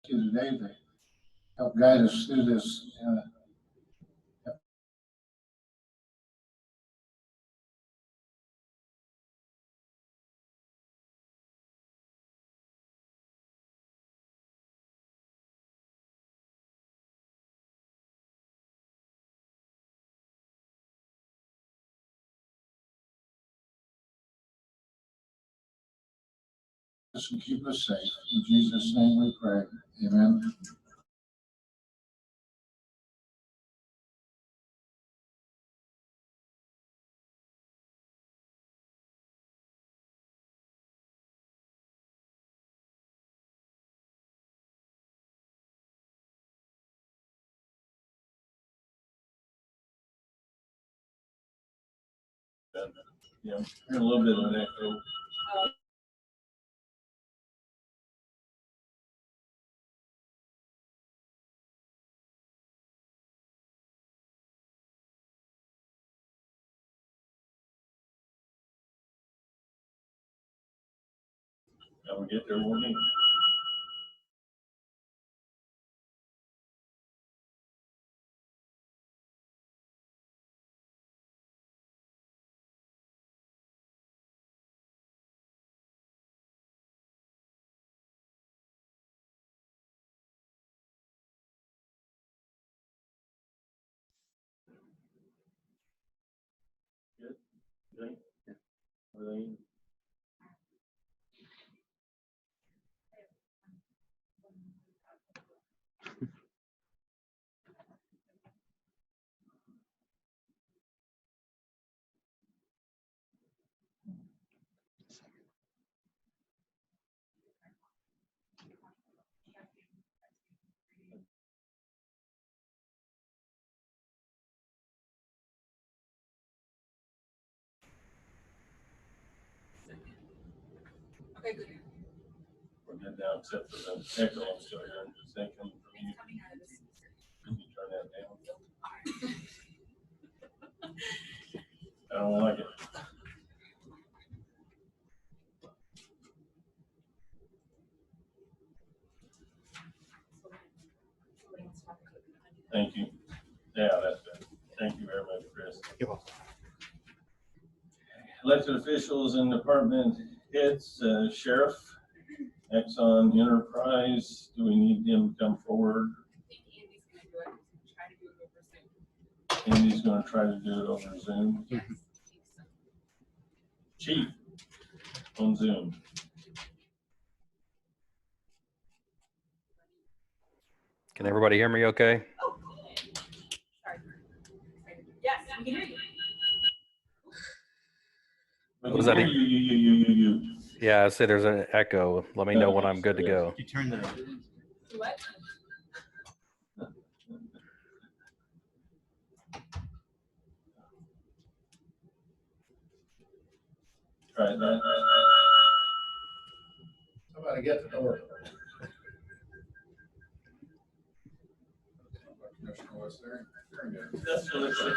you today to help guide us through this. And keep us safe. In Jesus' name we pray. Amen. Yeah, a little bit of an echo. Now we get there, won't we? Good. Good. Everything. Okay, good. We're good now, except for the echo. I'm still hearing. Is that coming from you? Can you turn that down? I don't like it. Thank you. Yeah, that's good. Thank you very much, Chris. You're welcome. Elected officials and department heads, sheriff, Exxon Enterprise, do we need him to come forward? Andy's gonna try to do it over Zoom. Chief, on Zoom. Can everybody hear me okay? Oh, sorry. Yes, we can hear you. We Was can that hear you. Yeah, I said there's an echo. Let me know when I'm good to go. You turn the What? Try that. Somebody get the door. Commissioner West there. Very good. That's what it's like.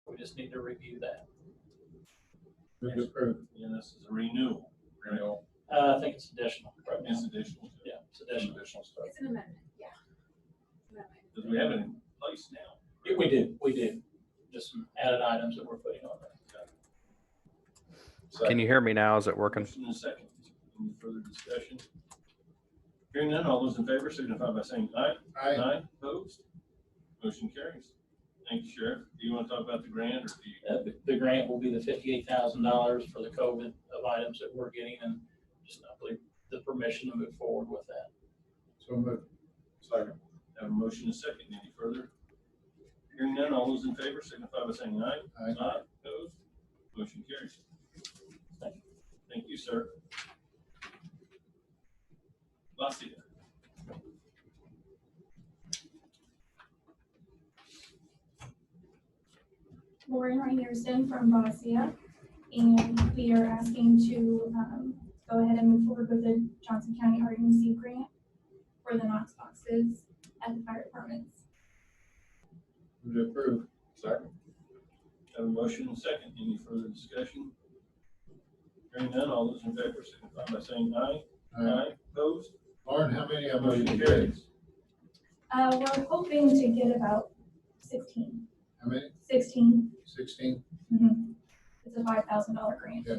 We just need to review that. Move to approve. And this is a renewal. Renewal. I think it's additional right now. It's additional. Yeah, it's additional. Additional stuff. It's an amendment, yeah. Amendment. Because we have it in place now. Yeah, we do. Just some added items that we're putting on there. Can you hear me now? Is it working? Motion and a second. Any further discussion? Hearing none, all those in favor signify by saying aye. Aye. Opposed? Motion carries. Thank you, Sheriff. Do you want to talk about the grant or do you? The grant will be the $58,000 for the COVID of items that we're getting, and just I believe the permission to move forward with that. So moved. Second. Have a motion and a second. Any further? Hearing none, all those in favor signify by saying aye. Aye. Opposed? Motion carries. Thank you. Thank you, sir. Lacia. Lauren Reinerson from Bosia, and we are asking to go ahead and move forward with the Johnson County RMC grant for the Knox boxes at the fire departments. Move to approve. Second. Have a motion and a second. Any further discussion? Hearing none, all those in favor signify by saying aye. Opposed? Lauren, how many of them Motion you carries. We're hoping to get about 16. How many? 16. 16? It's a $5,000 grant. Yeah.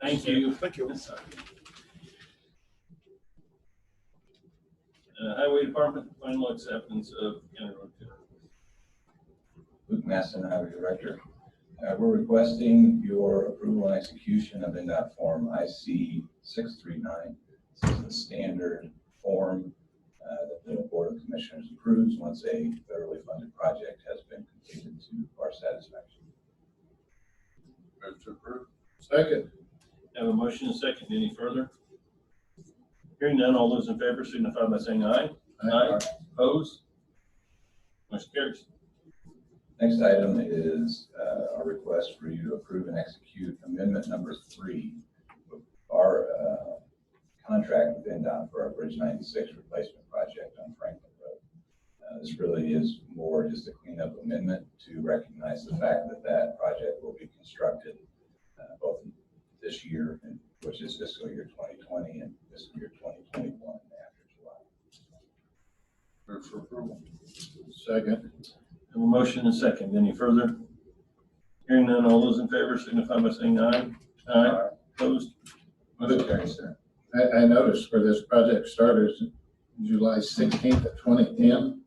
Thank you. Thank you. Highway Department, final acceptance of County Road 2. Luke Masson, Highway Director. We're requesting your approval and execution of NDOT Form IC 639. This is the standard form that the Board of Commissioners approves once a federally funded project has been completed to our satisfaction. Move to approve. Second. Have a motion and a second. Any further? Hearing none, all those in favor signify by saying aye. Opposed? Motion carries. Next item is our request for you to approve and execute amendment number 3 of our contract with NDOT for our Bridge 96 replacement project on Franklin Road. This really is more just a cleanup amendment to recognize the fact that that project will be constructed both this year, which is fiscal year 2020, and fiscal year 2021 after July. Move for approval. Second. Have a motion and a second. Any further? Hearing none, all those in favor signify by saying aye. Opposed? Motion carries, sir. I noticed where this project started is July 16th of 2010.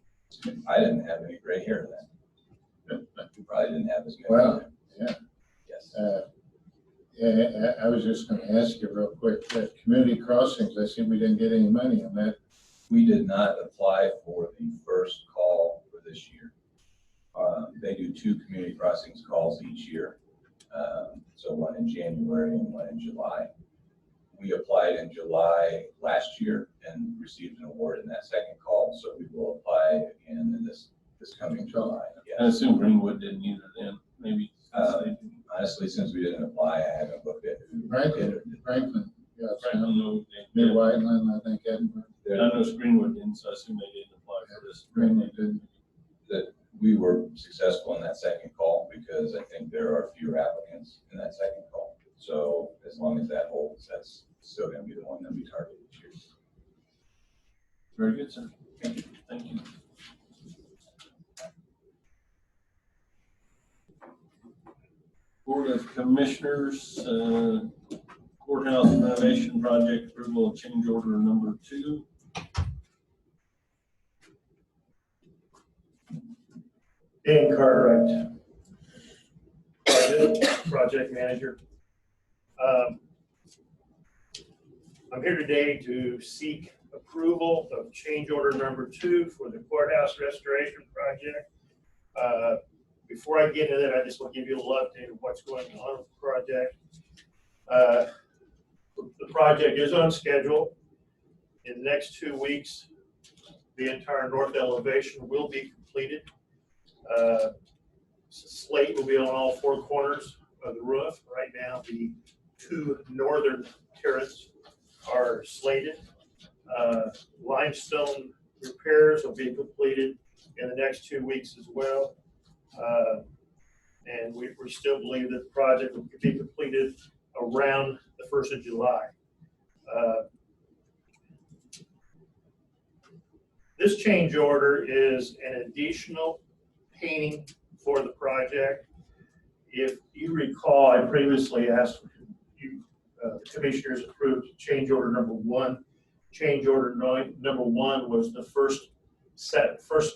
I didn't have any gray hair then. You probably didn't have as many. Wow, yeah. Yes. Yeah, I was just going to ask you real quick, that community crossings, I see we didn't get any money on that. We did not apply for the first call for this year. They do 2 community crossings calls each year. So one in January and one in July. We applied in July last year and received an award in that second call. So we will apply again in this coming July. I Yes. assume Greenwood didn't either then, maybe. Honestly, since we didn't apply, I haven't looked at who did or didn't. Franklin, yeah, Franklin, no, New they, Whiteland, I think Edinburgh. I know Greenwood didn't, so I assume they didn't apply for this. Greenwood didn't. That we were successful in that second call because I think there are fewer applicants in that second call. So as long as that holds, that's still going to be the one that we target this year. Very good, sir. Thank you. Thank you. Board of Commissioners, courthouse renovation project approval of change order number 2. Dan Cartwright, project manager. I'm here today to seek approval of change order number 2 for the courthouse restoration project. Before I get into that, I just want to give you a little update of what's going on with the project. The project is on schedule. In the next 2 weeks, the entire north elevation will be completed. Slate will be on all 4 corners of the roof. Right now, the 2 northern turrets are slated. Limestone repairs will be completed in the next 2 weeks as well. And and we still believe that the project will be completed around the 1st of July. This change order is an additional painting for the project. If you recall, I previously asked you, the commissioners approved change order number 1. Change order number 1 was the first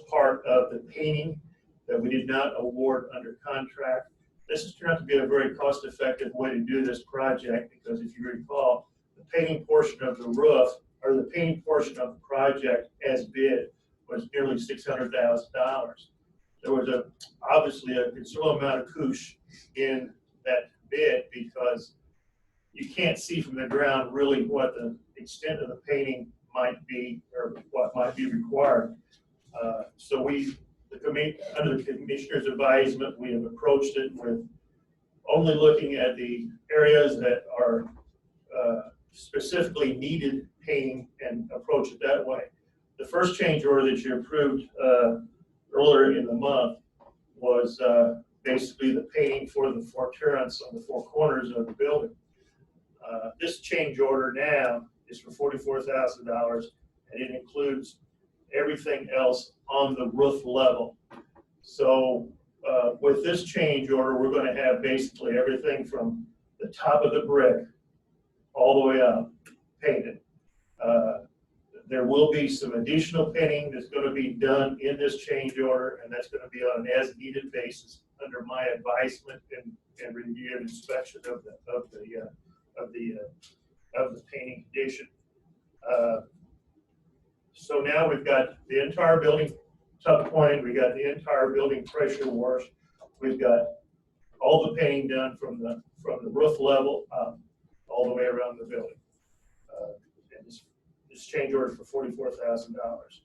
part of the painting that we did not award under contract. This has turned out to be a very cost-effective way to do this project because if you recall, the painting portion of the roof, or the painting portion of the project as bid, was nearly $600,000. There was obviously a considerable amount of couche in that bid because you can't see from the ground really what the extent of the painting might be or what might be required. So under the commissioner's advisement, we have approached it with only looking at the areas that are specifically needed painting and approach it that way. The first change order that you approved earlier in the month was basically the painting for the forterrans on the 4 corners of the building. This change order now is for $44,000, and it includes everything else on the roof level. So with this change order, we're going to have basically everything from the top of the brick all the way up painted. There will be some additional painting that's going to be done in this change order, and that's going to be on an as-needed basis under my advisement and review and inspection of the painting condition. So now we've got the entire building tuck pointed, we got the entire building pressure washed, we've got all the painting done from the roof level up all the way around the building. And this change order for $44,000.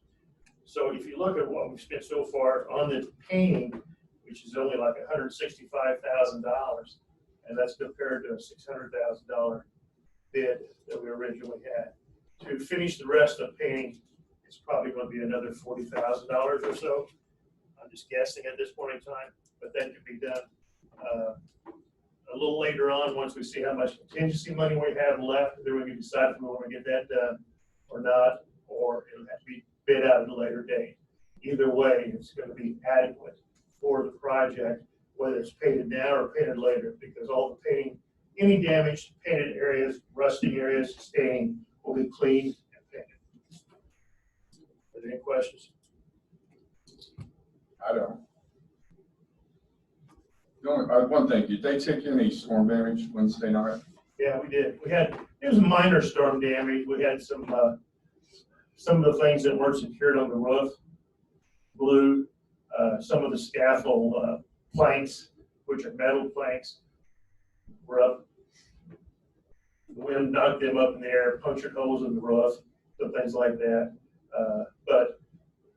So if you look at what we've spent so far on the painting, which is only like $165,000, and that's compared to a $600,000 bid that we originally had. To finish the rest of the painting, it's probably going to be another $40,000 or so. I'm just guessing at this point in time, but that could be done a little later on once we see how much contingency money we have left. Then we can decide if we want to get that done or not, or it'll have to be bid out at a later date. Either way, it's going to be adequate for the project, whether it's painted now or painted later, because all the painting, any damaged painted areas, rusting areas, staining will be cleaned and painted. Are there any questions? I don't. The only, one thing, did they take any storm damage Wednesday night? Yeah, we did. It was a minor storm damage. We had some of the things that weren't secured on the roof blew. Some of the scaffold planks, which are metal planks, were up. The wind knocked them up in the air, punctured holes in the roof, some things like that. But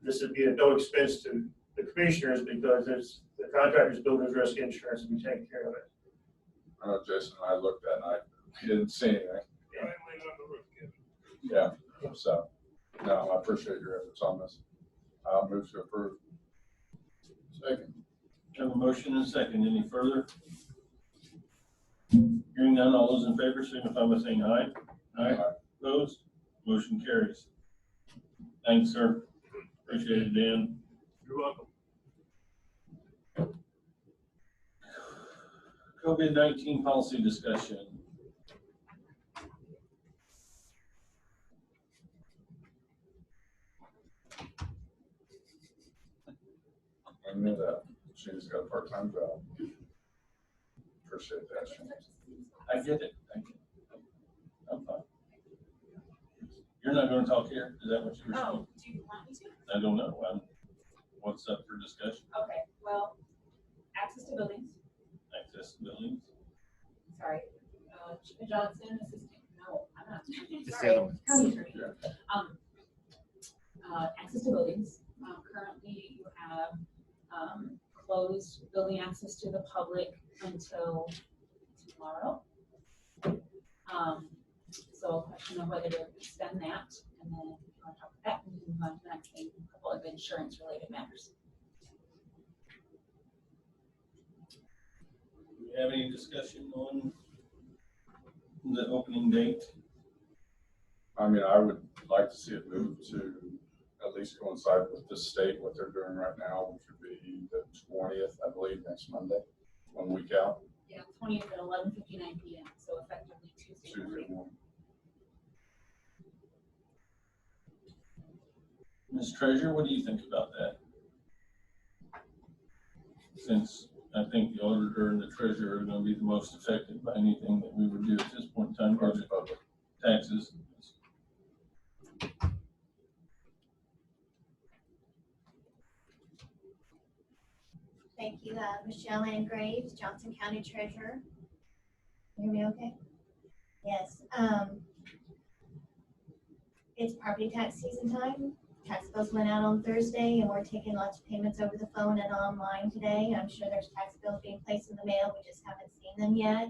this would be at no expense to the commissioners because the contractor's buildings risk insurance will be taking care of it. I know Jason and I looked that night. He didn't see anything. Yeah, so, no, I appreciate your efforts on this. I'll move to approve. Second. Have a motion and a second. Any further? Hearing none, all those in favor signify by saying aye. Aye. Opposed? Motion carries. Thanks, sir. Appreciate it, Dan. You're welcome. COVID-19 policy discussion. I knew that. She's got a part-time job. Appreciate that. Shane. I get it. Thank you. I'm fine. You're not going to talk here? Is that what you were saying? Oh, do you want me to? I don't know. What's up for discussion? Okay, well, access to buildings, Access to buildings? sorry. Chief Johnson, assistant, no, I'm not. the Sorry, other one. county attorney. Yeah. Access to buildings, currently you have, closed building access to the public until tomorrow. So a question of whether to extend that, and then if you want to talk about that, we can move on to the next thing, a couple of insurance related matters. we have any discussion on the opening date? I mean, I would like to see it move to at least coincide with the state, what they're doing right now, which would be the 20th, I believe, next Monday, 1 week out, Yeah, 20th at 11:59 PM, so effectively Tuesday Tuesday morning. morning. Ms. Treasurer, what do you think about that? Since I think the auditor and the treasurer are gonna be the most affected by anything that we would do at this point in time, budget, Public. taxes. Thank you, Michelle Ann Graves, Johnson County Treasurer. You hear me okay? Yes, it's property tax season time. Tax bills went out on Thursday and we're taking lots of payments over the phone and online today. I'm sure there's tax bills being placed in the mail. We just haven't seen them yet.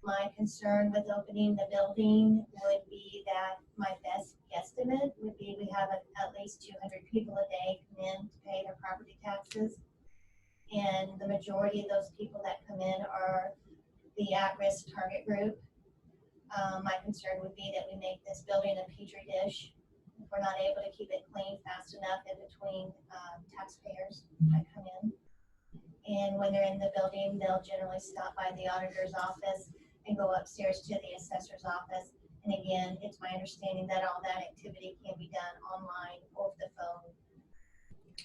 My concern with opening the building would be that my best guesstimate would be we have at least 200 people a day come in to pay their property taxes. And the majority of those people that come in are the at-risk target group. My concern would be that we make this building a petri dish. If we're not able to keep it clean fast enough in between taxpayers that come in. And when they're in the building, they'll generally stop by the auditor's office and go upstairs to the assessor's office. And again, it's my understanding that all that activity can be done online or the phone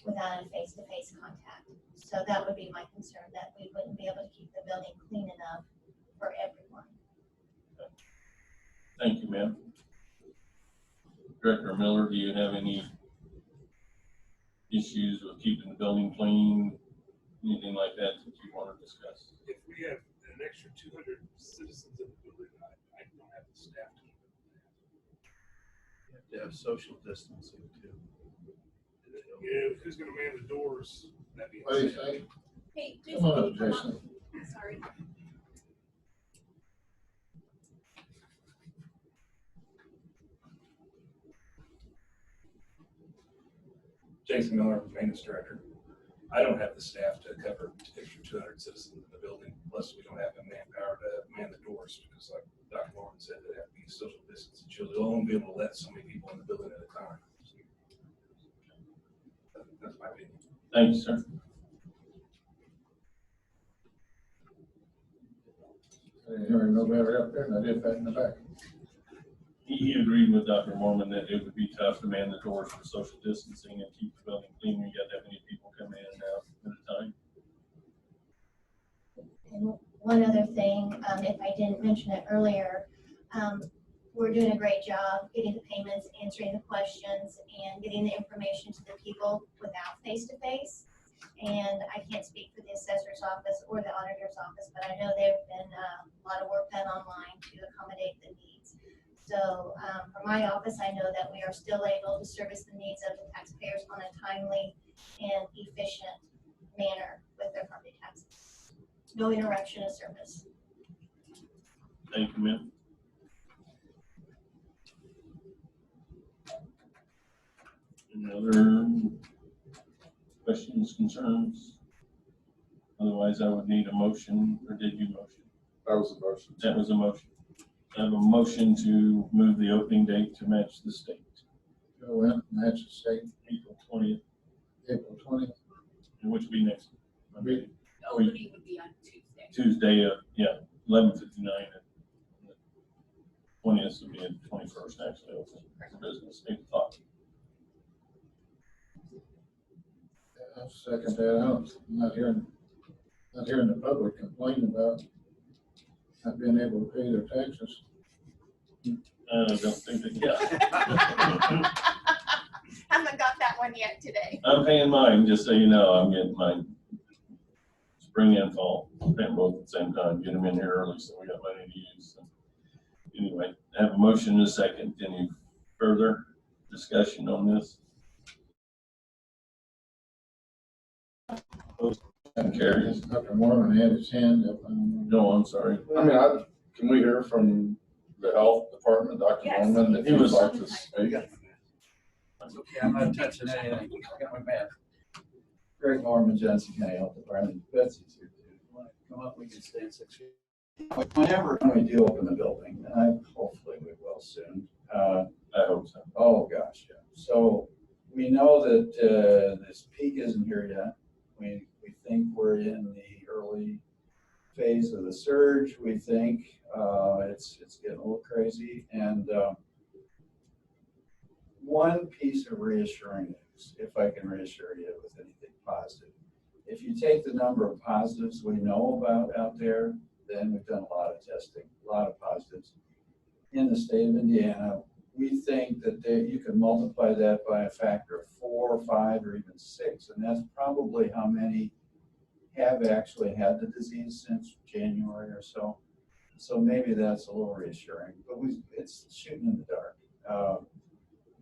without a face-to-face contact. So that would be my concern, that we wouldn't be able to keep the building clean enough for everyone. Thank you, ma'am. Director Miller, do you have any issues with keeping the building clean? Anything like that that you want to discuss? If we have an extra 200 citizens in the building, I don't have the staff to keep it. You have to have social distancing too. Yeah, who's gonna man the doors? That'd be What do you insane. think? Hey, Come on up, Jason. Sorry. Jason Miller, maintenance director. I don't have the staff to cover extra 200 citizens in the building, plus we don't have the manpower to man the doors, because like Dr. Norman said, they have to be social distance. You'll only be able to let so many people in the building at a time. That's my opinion. Thank you, sir. Hearing nobody up there, and I did back in the back. He agreed with Dr. Mormon that it would be tough to man the doors for social distancing and keep the building clean. We got that many people coming in and out at a time. And one other thing, if I didn't mention it earlier, we're doing a great job getting the payments, answering the questions, and getting the information to the people without face-to-face. And I can't speak for the assessor's office or the auditor's office, but I know there's been a lot of work done online to accommodate the needs. So for my office, I know that we are still able to service the needs of the taxpayers on a timely and efficient manner with their property taxes. No interruption of service. Thank you, ma'am. Any other questions, concerns? Otherwise, I would need a motion, or did you motion? That was a motion. That was a motion. I have a motion to move the opening date to match the state, Go in, match the state, April 20th, April 20th. and which would be next Monday. The opening would be on Tuesday. Tuesday, 11:59. and the 20th would be the 21st, actually, open for business, 8 o'clock. I'll second that out. I'm not hearing the public complain about not being able to pay their taxes. I don't think that, yeah. Haven't got that one yet today. I'm paying mine, just so you know, I'm getting mine spring and fall, paying both at the same time, get them in here early, so we got money to use. So, anyway, I have a motion and a second. Any further discussion on this? And carries. Dr. Mormon had his hand up. No, I'm sorry. I mean, can we hear from the health department, Dr. Yes. Norman, if He he would was- like to speak? That's okay, I'm not touching anything. I got my mask. Greg Norman, Johnson County Health Department. Betsy's here too. come up, we can stay in 6 feet. Whenever we do open the building, and hopefully we will soon. I hope so. Oh, gosh, yeah. So we know that this peak isn't here yet. We think we're in the early phase of the surge. We think it's getting a little crazy. And one piece of reassuring news, if I can reassure you with anything positive, if you take the number of positives we know about out there, then we've done a lot of testing, a lot of positives in the state of Indiana. We think that you can multiply that by a factor of 4 or 5 or even 6, and that's probably how many have actually had the disease since January or so. So maybe that's a little reassuring, but it's shooting in the dark.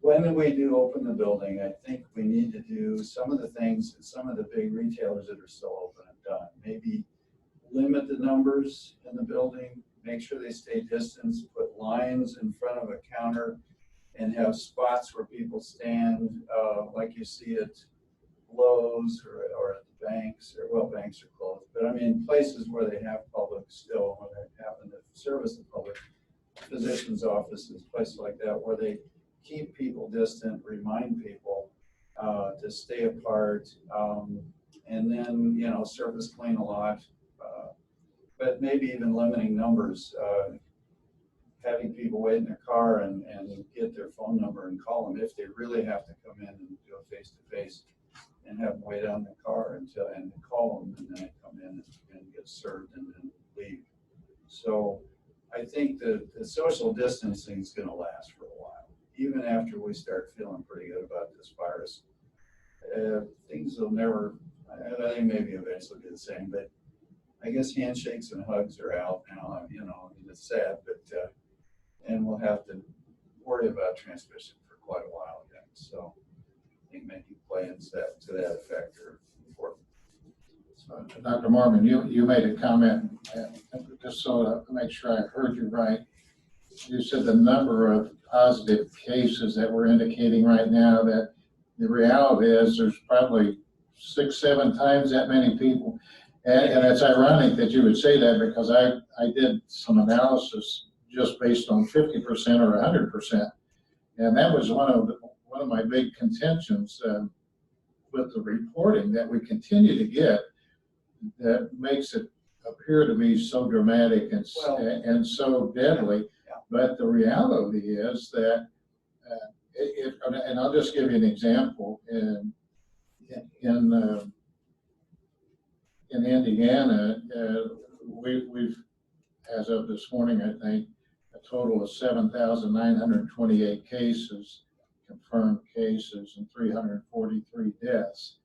When we do open the building, I think we need to do some of the things that some of the big retailers that are still open have done. Maybe limit the numbers in the building, make sure they stay distanced, put lines in front of a counter, and have spots where people stand, like you see at Lowe's or at the banks, or well, banks are closed, but I mean places where they have public still, where they happen to service the public, physicians' offices, places like that, where they keep people distant, remind people to stay apart, and then, you know, surface clean a lot, but maybe even limiting numbers, having people wait in their car and get their phone number and call them if they really have to come in and do a face-to-face, and have them wait on the car and call them, and then they come in and get served and then leave. So I think that the social distancing is going to last for a while, even after we start feeling pretty good about this virus. Things will never, I think maybe eventually be the same, but I guess handshakes and hugs are out now. You know, I mean, it's sad, but and we'll have to worry about transmission for quite a while again. So I think maybe plans to that effect are important. So, Dr. Mormon, you made a comment, just so to make sure I heard you right. You said the number of positive cases that we're indicating right now, that the reality is there's probably 6-7 times that many people. And it's ironic that you would say that, because I did some analysis just based on 50% or 100%. And that was one of my big contentions with the reporting that we continue to get, that makes it appear to be so dramatic and so deadly. Yeah. But the reality is that, and I'll just give you an example. In Indiana, we've, as of this morning, I think, a total of 7,928 cases, confirmed cases, and 343 deaths.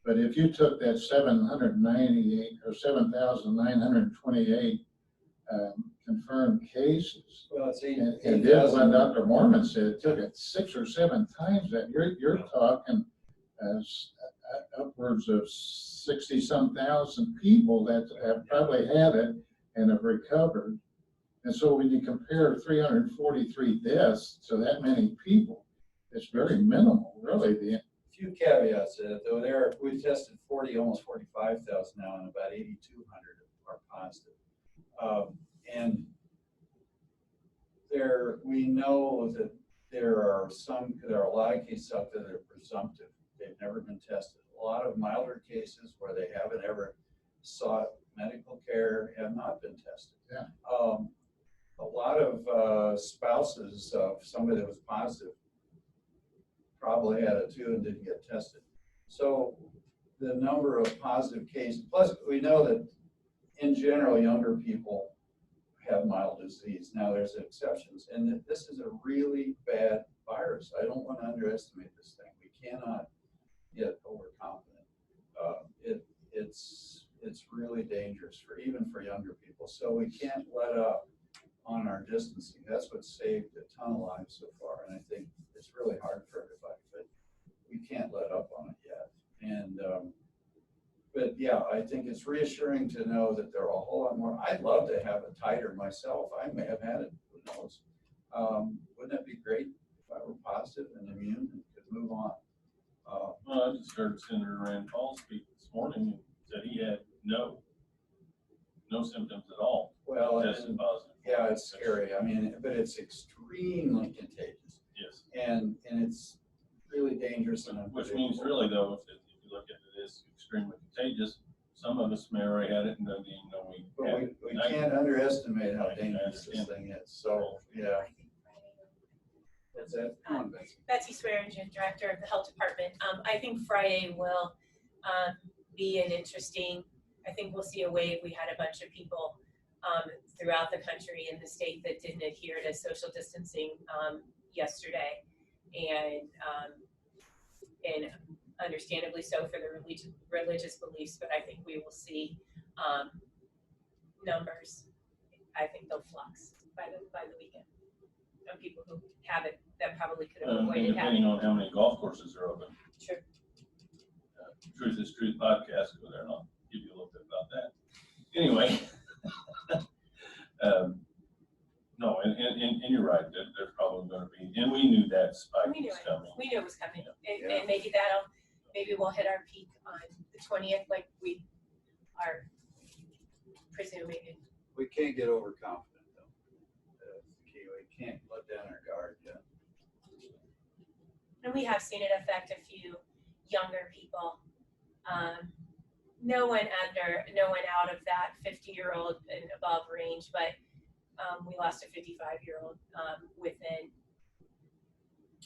But if you took that 798 or 7,928 confirmed cases, Well, it's and did what Dr. Mormon said, took it 6 or 7 times that, you're talking as upwards of 60-some thousand people that have probably had it and have recovered. And so when you compare 343 deaths to that many people, it's very minimal, really. The few caveats to it, though. We've tested almost 45,000 now, and about 8,200 are positive. And we know that there are a lot of cases out there that are presumptive. They've never been tested. A lot of milder cases where they haven't ever sought medical care have not been tested. Yeah. A lot of spouses of somebody that was positive probably had it too and didn't get tested. So the number of positive cases, plus we know that in general younger people have mild disease. Now there's exceptions, and this is a really bad virus. I don't want to underestimate this thing. We cannot get overconfident. It's really dangerous even for younger people. So we can't let up on our distancing. That's what saved a ton of lives so far, and I think it's really hard for everybody, but we can't let up on it yet. And but yeah, I think it's reassuring to know that there are a whole lot more. I'd love to have it tighter myself. I may have had it, who knows? Wouldn't that be great if I were positive and immune and could move on? Well, I just heard Senator Rand Paul speak this morning and said he had no no symptoms at all, Well, tested and, positive. yeah, it's scary. I mean, but it's extremely contagious Yes, and it's really dangerous and which means unpredictable. really though, if you look at it as extremely contagious, some of us may already had it and don't even know we But had it. we can't underestimate how I dangerous this understand. thing is. So, yeah. That's it. Come on, Betsy. Betsy Swearingen, Director of the Health Department. I think Friday will be an interesting, I think we'll see a wave. We had a bunch of people throughout the country and the state that didn't adhere to social distancing yesterday. And understandably so for the religious beliefs, but I think we will see numbers. I think they'll flux by the weekend. Of people who have it that probably could have And avoided having. depending on how many golf courses are open. True. Truth is Truth podcast, go there and I'll give you a little bit about that. Anyway. No, and you're right, there's probably gonna be, and we knew that spike We knew was it. coming. We knew it was coming. Yeah. And maybe we'll hit our peak on the 20th, like we are presuming. We can't get overconfident though. That's the key. We can't let down our guard yet. And we have seen it affect a few younger people. No one out of that 50-year-old and above range, but we lost a 55-year-old within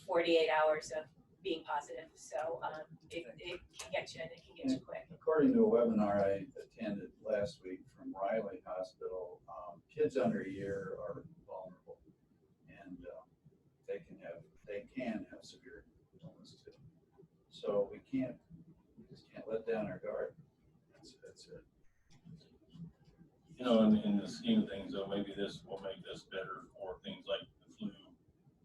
48 hours of being positive. So it can get you and it can get you quick. According to a webinar I attended last week from Riley Hospital, kids under a year are vulnerable, and they can have severe illness too. So we just can't let down our guard. That's it. You know, in the scheme of things though, maybe this will make this better for things like the flu,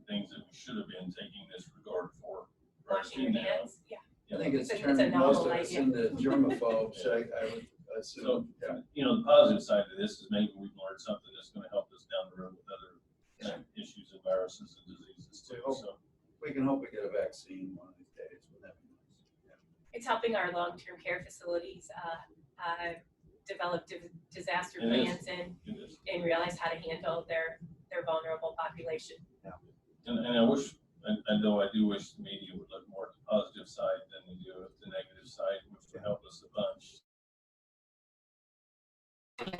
things that we should have been taking this regard for. Washing your hands, yeah. I think it's It's a turned most novel of us idea. into germaphobes. I would So, assume. Yeah. you know, the positive side to this is maybe we've learned something that's gonna help us down the road with other issues and viruses and diseases too, so. We can hope we get a vaccine one of these days. Wouldn't that be nice? It's helping our long-term care facilities develop disaster It is. plans It is. and realize how to handle their vulnerable population. And I wish, I know I do wish the media would look more at the positive side than they do at the negative side, which would help us a bunch.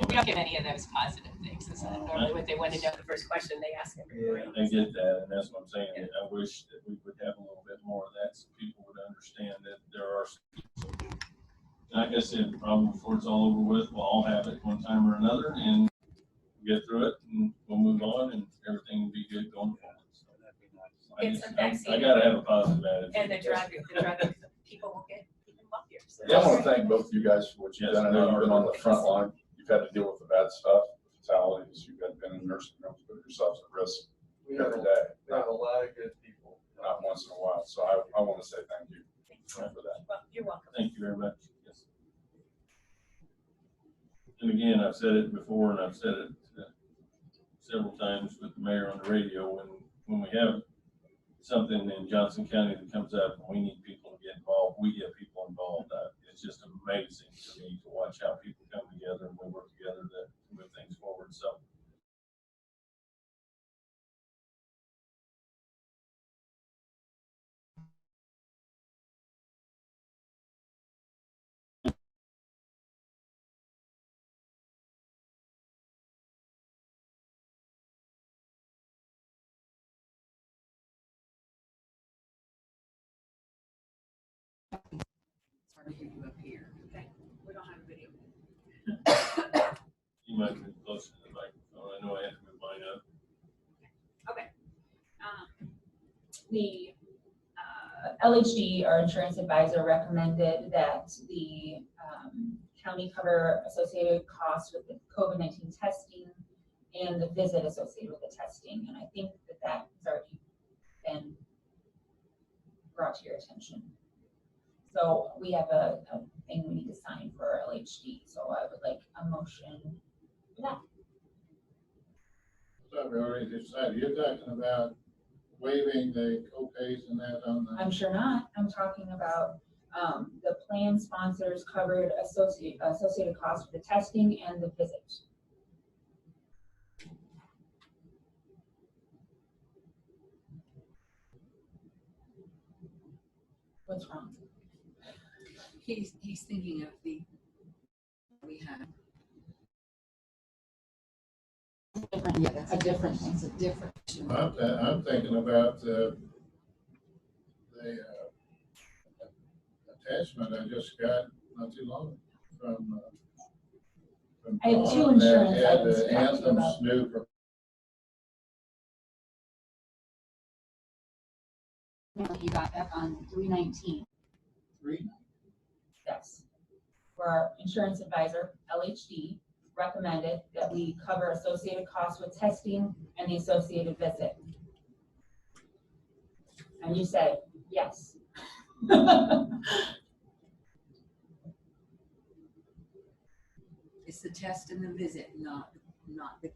We don't get any of those positive things. It's not normally what they want to know. The first question they ask everybody. I get that, and that's what I'm saying. I wish that we would have a little bit more of that so people would understand that there are. Like I said, probably before it's all over with, we'll all have it one time or another and get through it and we'll move on and everything will be good going forward. So That'd be nice. Get some vaccine. I gotta have a positive attitude. And the drug people will get even wealthier. So Yeah, I want to thank both of you guys for what you've Yes, done. I know you've been on the very front line. You've had to deal with the bad stuff, fatalities. You've been in nursing homes, put yourselves at risk We have every day, a lot of good people. not once in a while. So I want to say thank you for that. Well, you're welcome. Thank you very much. Yes. And again, I've said it before and I've said it several times with the mayor on the radio, when we have something in Johnson County that comes up and we need people to get involved, we get people involved. It's just amazing to me to watch how people come together and we work together to move things forward. So. It's hard to hear you up here. Okay, we don't have a video. You might be closer to the microphone. I know I had to move mine up. Okay. The LHD, our insurance advisor, recommended that the county cover associated costs with the COVID-19 testing and the visit associated with the testing. And I think that that has already been brought to your attention. So we have a thing we need to sign for our LHD. So I would like a motion for that. So we already decided, you're talking about waiving the co-pays and that on the. I'm sure not. I'm talking about The plan sponsors covered associated costs for the testing and the visit. What's wrong? He's thinking of the, we had. Yeah, that's A different thing. It's a different. I'm thinking about the attachment I just got not too long from I have two Dawn that insurance had items the to talk to you Anthem's about. new. You got back on 319. Yes. Where our insurance advisor, LHD, recommended that we cover associated costs with testing and the associated visit. And you said, yes. It's the test and the visit, not the.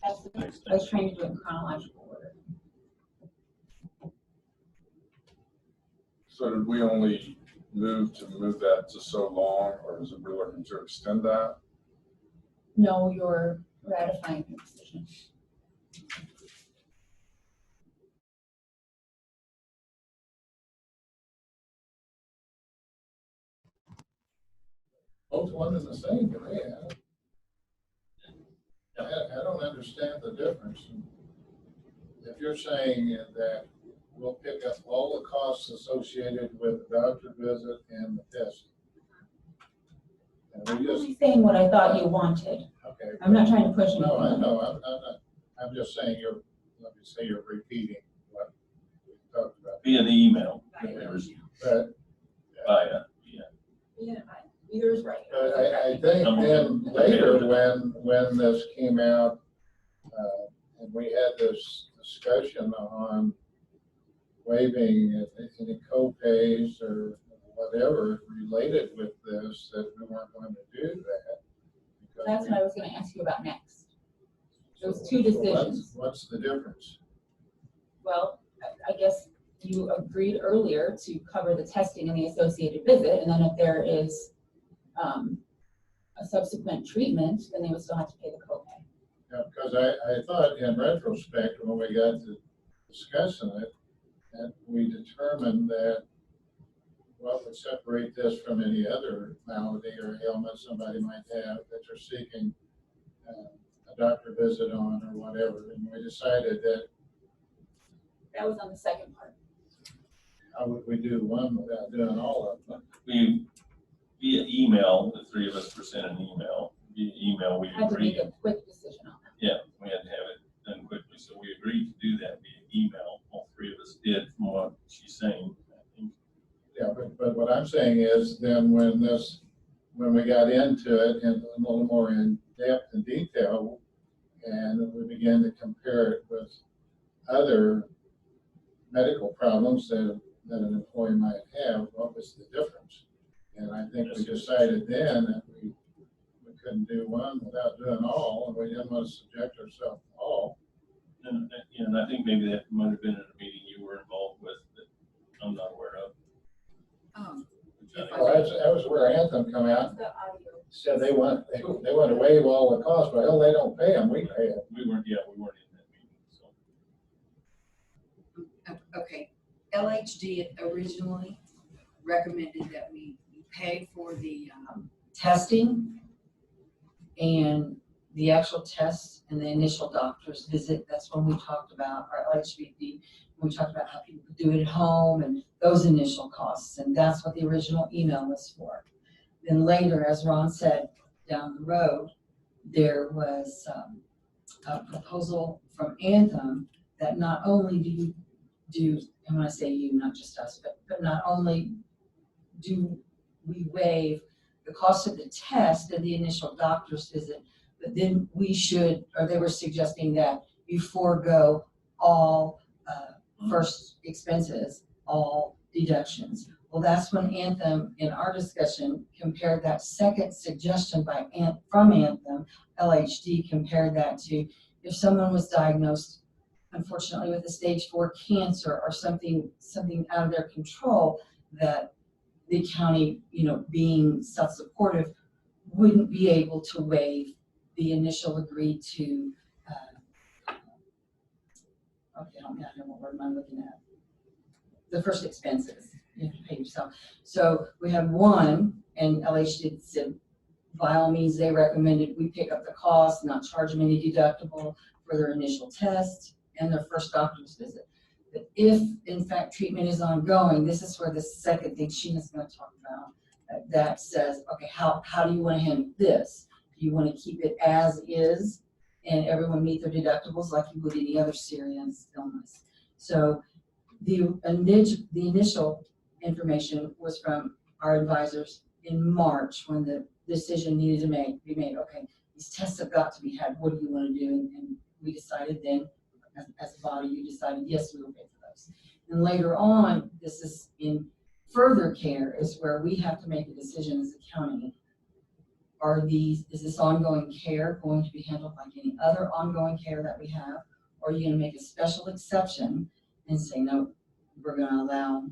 I was trying to do it in chronological order. So did we only move that to so long, or is it we're looking to extend that? No, you're ratifying your decision. Both one and the same to me. I don't understand the difference. If you're saying that we'll pick up all the costs associated with the doctor visit and the test. And I'm we just, only saying what I thought you wanted. okay. I'm not trying to push anything. No, I know, I'm not, I'm just saying let me say you're repeating what we talked about. Via the email. But Yeah, yours right. I think then later when this came out, and we had this discussion on waiving any co-pays or whatever related with this, that we weren't going to do that. That's what I was gonna ask you about next. Those two decisions. What's the difference? Well, I guess you agreed earlier to cover the testing and the associated visit, and then if there is a subsequent treatment, then they would still have to pay the copay. Yeah, because I thought in retrospect, when we got to discussing it, that we determined that what would separate this from any other malady or ailment somebody might have that they're seeking a doctor visit on or whatever, and we decided that That was on the second part. how would we do one without doing all of them? We, via email, the three of us were sent an email. Via email, we Had to make agreed. a quick decision on that. Yeah, we had to have it done quickly, so we agreed to do that via email. All three of us did, from what she's saying. I think. Yeah, but what I'm saying is then when we got into it in a little more in depth and detail, and we began to compare it with other medical problems that an employee might have, what was the difference? And I think we decided then that we couldn't do one without doing all, and we didn't want to subject ourselves to all. And I think maybe that might have been at a meeting you were involved with that I'm not aware of. Well, that was where Anthem come out, The audio. said they want to waive all the costs, but hell, they don't pay them, we pay it. We weren't in that meeting, so. Okay, LHD originally recommended that we pay for the testing and the actual tests and the initial doctor's visit. That's when we talked about our LHBD. We talked about how people could do it at home and those initial costs, and that's what the original email was for. Then later, as Ron said, down the road, there was a proposal from Anthem that not only do you do, and when I say you, not just us, but not only do we waive the cost of the test and the initial doctor's visit, but then we should, or they were suggesting that you forego all first expenses, all deductions, Well, that's when Anthem, in our discussion, compared that second suggestion from Anthem, LHD compared that to if someone was diagnosed, unfortunately, with a stage 4 cancer or something out of their control, that the county, being self-supportive, wouldn't be able to waive the initial agreed to, okay, help me out here, what word am I looking at? The first expenses, you have to pay yourself. So we have one, and LHD said, by all means, they recommended we pick up the cost, not charge them any deductible for their initial test and their first doctor's visit. But if, in fact, treatment is ongoing, this is where the second thing Sheena's going to talk about, that says, okay, how do you want to handle this? Do you want to keep it as is and everyone meet their deductibles like you would any other serious illness? So the initial information was from our advisors in March when the decision needed to be made. Okay, these tests have got to be had. What do you want to do? And we decided then, as a body, you decided, yes, we will pay for those. And later on, this is in further care is where we have to make a decision as a county. Is this ongoing care going to be handled like any other ongoing care that we have? Or are you going to make a special exception and say, no, we're going to allow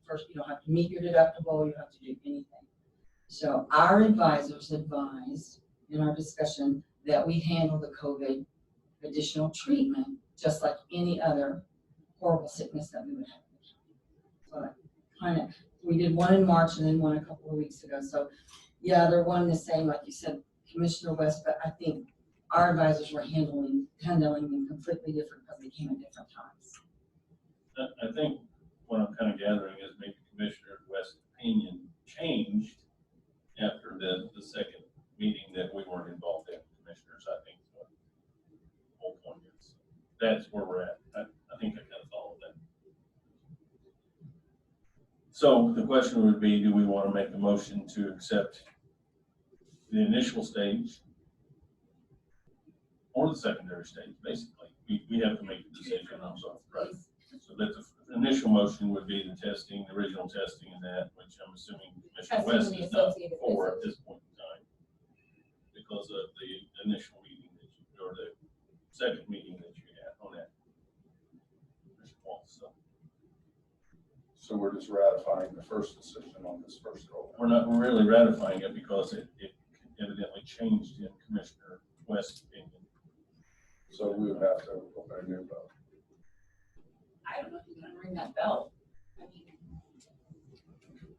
first, you don't have to meet your deductible, you don't have to do anything. So our advisors advised in our discussion that we handle the COVID additional treatment just like any other horrible sickness that we would have. So we did one in March and then one a couple of weeks ago. So yeah, they're one and the same, like you said, Commissioner West, but I think our advisors were handling them completely different because they came at different times. I think what I'm kind of gathering is maybe Commissioner West's opinion changed after the second meeting that we weren't involved in, commissioners. I think the whole point is that's where we're at. I think I kind of follow that. So the question would be, do we want to make a motion to accept the initial stage or the secondary stage? Basically, we have to make a decision on something, right? So that the initial motion would be the testing, the original testing and that, which I'm assuming Commissioner West is not for at this point in time because of the initial meeting or the second meeting that you had on that. So we're just ratifying the first decision on this first go. We're not really ratifying it because it evidently changed in Commissioner West's opinion. So we would have to open a new vote. I don't know if you're gonna ring that bell. I mean,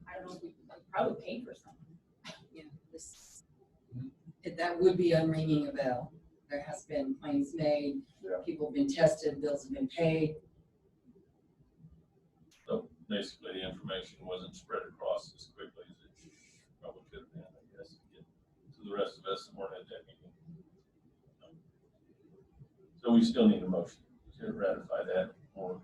I don't know if we probably pay for something. Yeah, that would be unringing a bell. There has been claims made, people have been tested, bills have been paid. So basically, the information wasn't spread across as quickly as it probably could have been, I guess, to get to the rest of us that weren't at that meeting. So we still need a motion to ratify that, or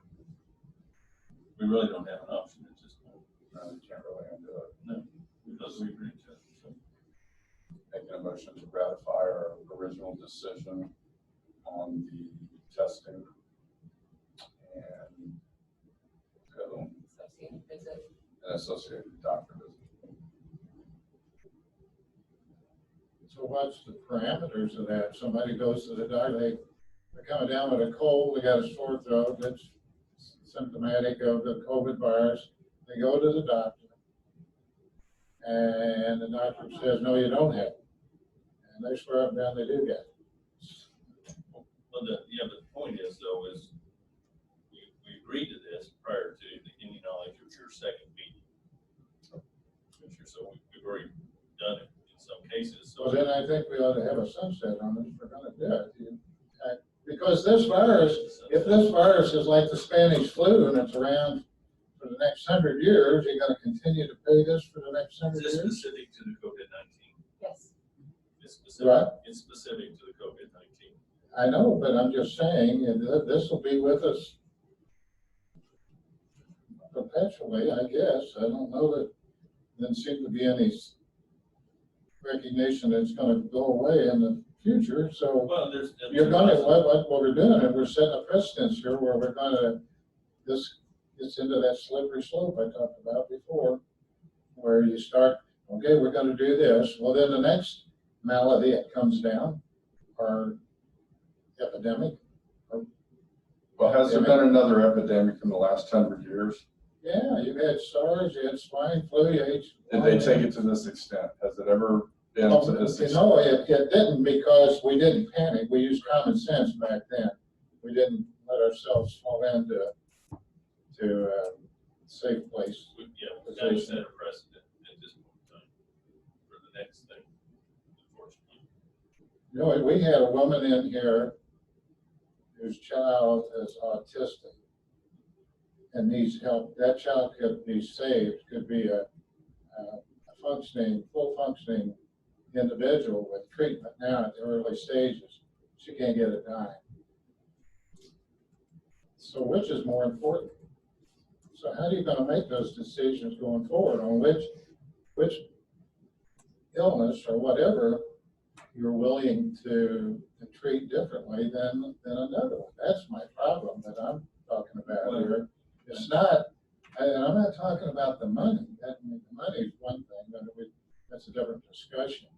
we really don't have an option at this point. No, we can't really undo it. No, because we agreed to it. So Making a motion to ratify our original decision on the testing and the other one, an associated doctor visit. So what's the parameters of that? Somebody goes to the doctor, they're coming down with a cold, they got a sore throat, that's symptomatic of the COVID virus. They go to the doctor and the doctor says, no, you don't have it. And they swear up and down they do get it. well, the point is though, is we agreed to this prior to any knowledge of your second meeting. So we've already done it in some cases. So Well, then I think we ought to have a sunset on this if we're gonna do it. Because this virus, if this virus is like the Spanish flu and it's around for the next 100 years, you're gonna continue to pay this for the next 100 is this years? specific to the COVID-19? Yes. It's specific. Right. It's specific to the COVID-19. I know, but I'm just saying, this will be with us perpetually, I guess. I don't know that there doesn't seem to be any recognition that it's gonna go away in the future, so Well, you're gonna, what we're doing, and we're setting a precedence here where we're gonna, this gets into that slippery slope I talked about before, where you start, okay, we're gonna do this, well, then the next malady that comes down, or epidemic, Well, has there been another epidemic in the last 100 years? yeah, you had SARS, you had swine flu, you had. Did they take it to this extent? Has it ever been to this You extent? know, it didn't, because we didn't panic, we used common sense back then. We didn't let ourselves fall into safe place. Yeah, we gotta set a precedent at this point in time for the next thing, unfortunately. You know, we had a woman in here whose child is autistic and needs help. That child could be saved, could be a full functioning individual with treatment now at the early stages. She can't get a dime. So which is more important? So how are you gonna make those decisions going forward on which illness or whatever you're willing to treat differently than another one? That's my problem that I'm talking about here. It's not, and I'm not talking about the money. The money is one thing, but that's a different discussion.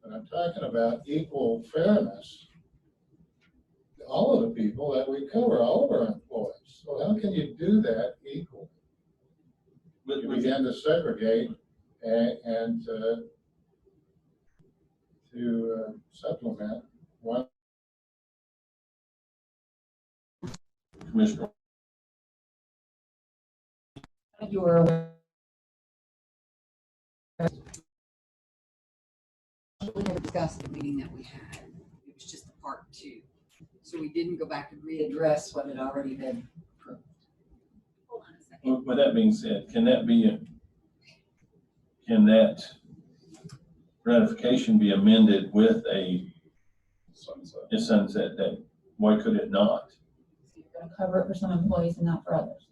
But I'm talking about equal fairness to all of the people that we cover, all of our employees. So how can you do that equally? You begin to segregate and to supplement one. Commissioner, You were aware. We never discussed the meeting that we had. It was just the part 2. So we didn't go back and readdress what had already been approved. Hold on a second. with that being said, can that ratification be amended with a sunset date? Why could it not? You're gonna cover it for some employees and not for others.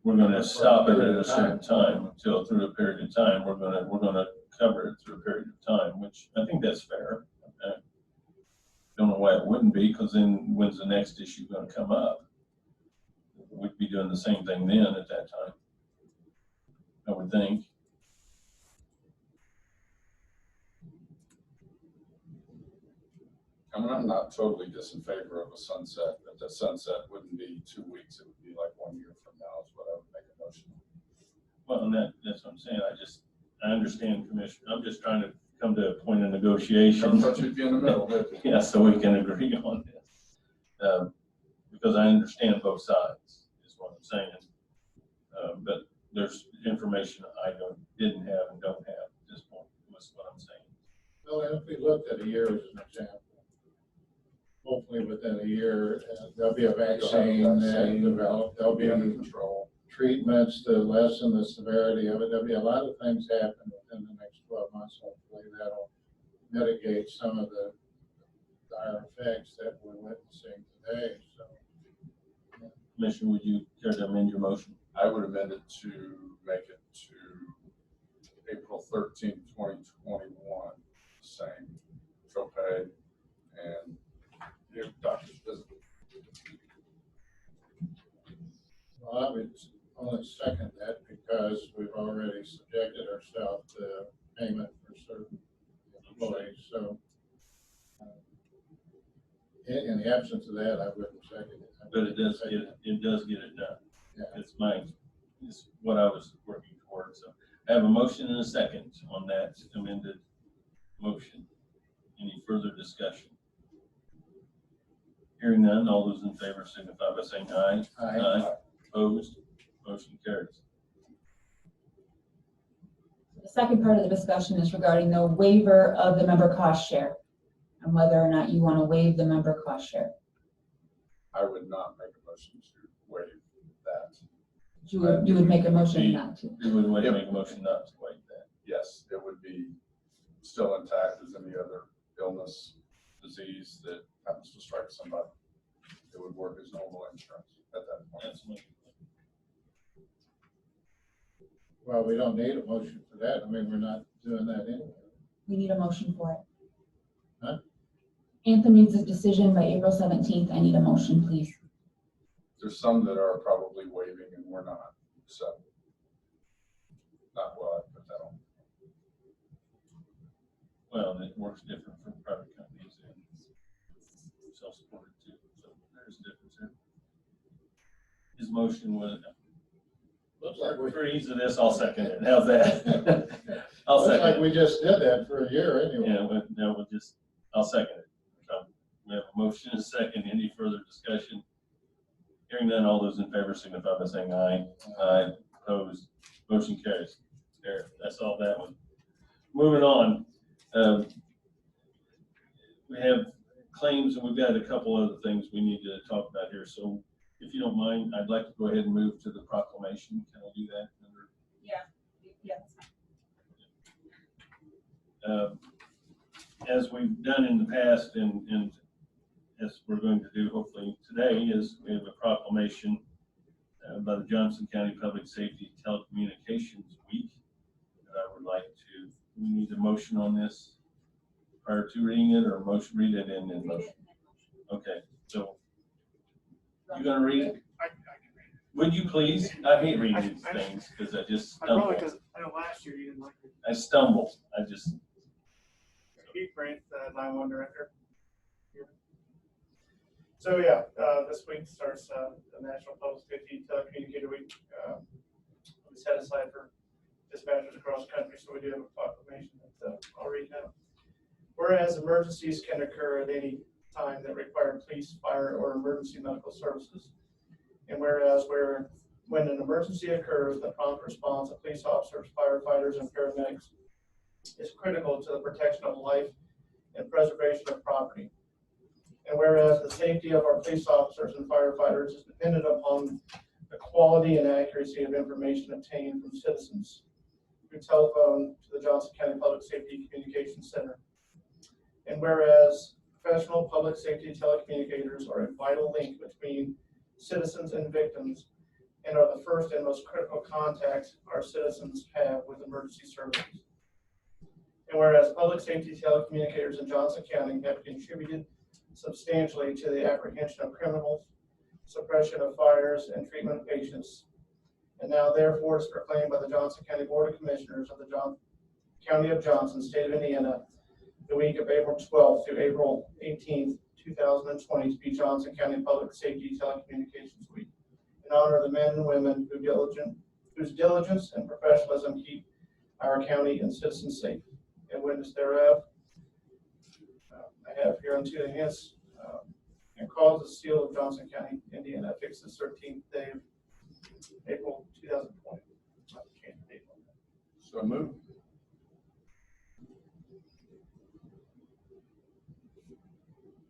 We're gonna stop it at a certain time until through a period of time, we're gonna cover it through a period of time, which I think that's fair. Okay. Don't know why it wouldn't be, because then when's the next issue gonna come up? We'd be doing the same thing then at that time, I would think. I mean, I'm not totally just in favor of a sunset, but the sunset wouldn't be 2 weeks, it would be like 1 year from now is what I would make a motion. Well, and that's what I'm saying. I understand, Commissioner. I'm just trying to come to a point of negotiation. I thought you'd be in the middle, didn't you? Yeah, so we can agree on this. Because I understand both sides, is what I'm saying. But there's information I didn't have and don't have at this point, was what I'm saying. Well, and if we looked at a year as an example, hopefully within a year, there'll be a vaccine that developed, there'll be under control. Treatments to lessen the severity of it. There'll be a lot of things happen within the next 12 months. Hopefully that'll mitigate some of the dire effects that we're witnessing today. So, Commissioner, would you care to amend your motion? I would amend it to make it to April 13th, 2021, same copay and your doctor's visit. well, I would only second that because we've already subjected ourselves to payment for certain employees. So, in the absence of that, I wouldn't second it. But it does get it done. Yeah. It's what I was working towards. So I have a motion and a second on that amended motion. Any further discussion? Hearing none, all those in favor signify by saying aye. Aye. Opposed? Motion carries. The second part of the discussion is regarding the waiver of the member cost share and whether or not you want to waive the member cost share. I would not make a motion to waive that. You would make a motion not to. You would make a motion not to waive that. Yes, it would be still intact as any other illness, disease that happens to strike somebody. It would work as normal insurance at that point. Absolutely. Well, we don't need a motion for that. I mean, we're not doing that anyway. We need a motion for it. Huh? Anthem needs a decision by April 17th. I need a motion, please. there's some that are probably waiving and we're not, so. Not well, I put that on. Well, it works different for private companies and self-supported too, so there's a difference there. His motion was, Looks like we, for ease of this, I'll second it. How's that? I'll looks second like it. we just did that for a year anyway. Yeah, but no, I'll second it. We have a motion and a second. Any further discussion? Hearing none, all those in favor signify by saying aye. Aye, opposed, motion carries. There, that's all that one. Moving on. We have claims and we've got a couple other things we need to talk about here. So if you don't mind, I'd like to go ahead and move to the proclamation. Can I do that? Yeah, that's fine. As we've done in the past and as we're going to do hopefully today is we have a proclamation by the Johnson County Public Safety Telecommunications Week that I would like to, we need a motion on this prior to reading it or a motion, read it and then motion. Okay, so you gonna read it? I can read it. Would you please? I hate reading these things because I just I probably, stumble. because I know last year you didn't like it. I stumble. I just, Keith Grant, 911 director. So yeah, this week starts the National Public Safety Telecommunicator Week. We set aside for dispatchers across the country, so we do have a proclamation that I'll read now. Whereas emergencies can occur at any time that require police, fire, or emergency medical services. And whereas when an emergency occurs, the prompt response of police officers, firefighters, and paramedics is critical to the protection of life and preservation of property. And whereas the safety of our police officers and firefighters is dependent upon the quality and accuracy of information obtained from citizens through telephone to the Johnson County Public Safety Communications Center. And whereas professional public safety telecommunicators are a vital link between citizens and victims and are the first and most critical contact our citizens have with emergency services. And whereas public safety telecommunicators in Johnson County have contributed substantially to the apprehension of criminals, suppression of fires, and treatment of patients. And now therefore is proclaimed by the Johnson County Board of Commissioners of the County of Johnson, State of Indiana, the week of April 12th through April 18th, 2020 to be Johnson County Public Safety Telecommunications Week in honor of the men and women whose diligence and professionalism keep our county and citizens safe. And witness thereof, I have here unto the hands and cause the seal of Johnson County, Indiana, affixed this 13th day of April 2020. So moved.